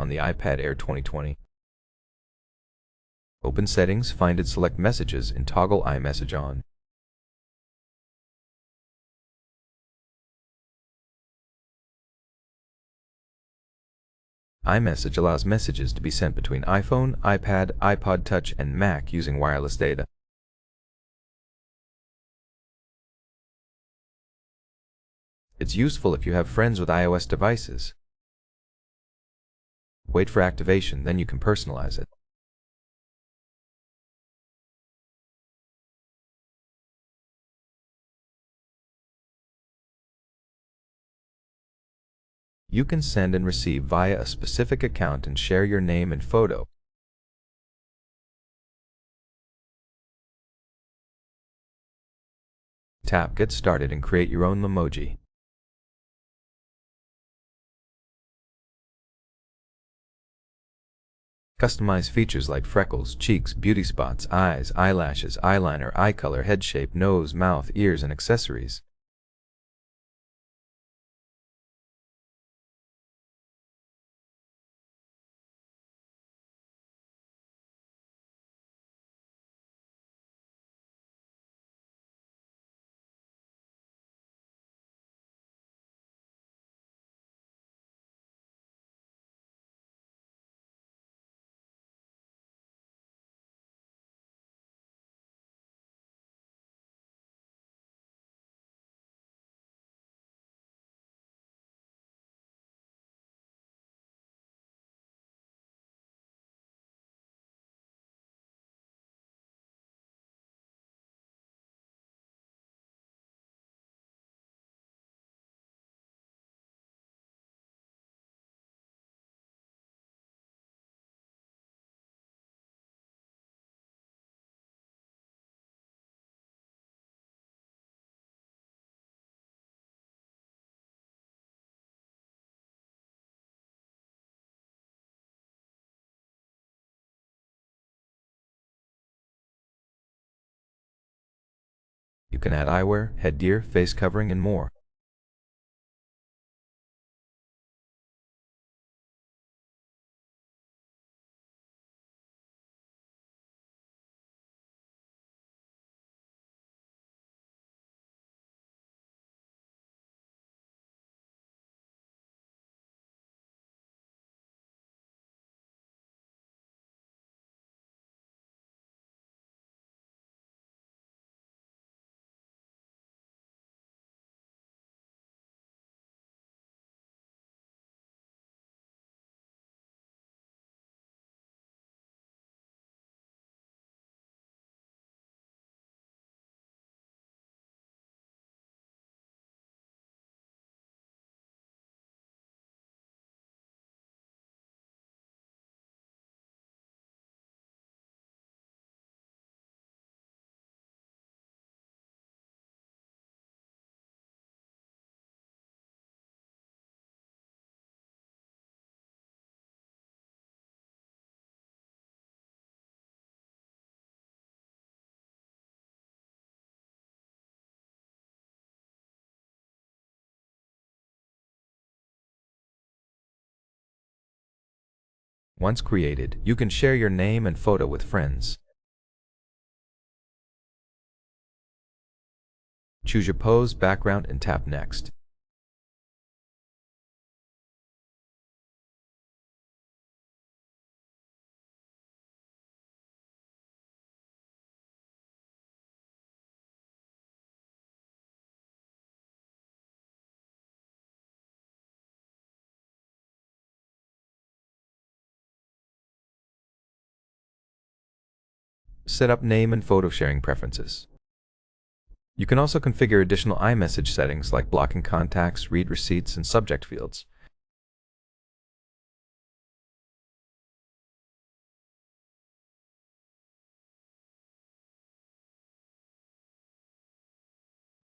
on the iPad Air 2020. Open Settings, find and select Messages and toggle iMessage on. iMessage allows messages to be sent between iPhone, iPad, iPod Touch, and Mac using wireless data. It's useful if you have friends with iOS devices. Wait for activation, then you can personalize it. You can send and receive via a specific account and share your name and photo. Tap Get Started and create your own Memoji. Customize features like freckles, cheeks, beauty spots, eyes, eyelashes, eyeliner, eye color, head shape, nose, mouth, ears, and accessories. You can add eyewear, headgear, face covering, and more. Once created, you can share your name and photo with friends. Choose your pose, background, and tap Next. Set up name and photo sharing preferences. You can also configure additional iMessage settings like blocking contacts, read receipts, and subject fields.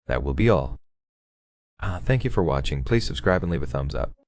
That will be all. Thank you for watching. Please subscribe and leave a thumbs up.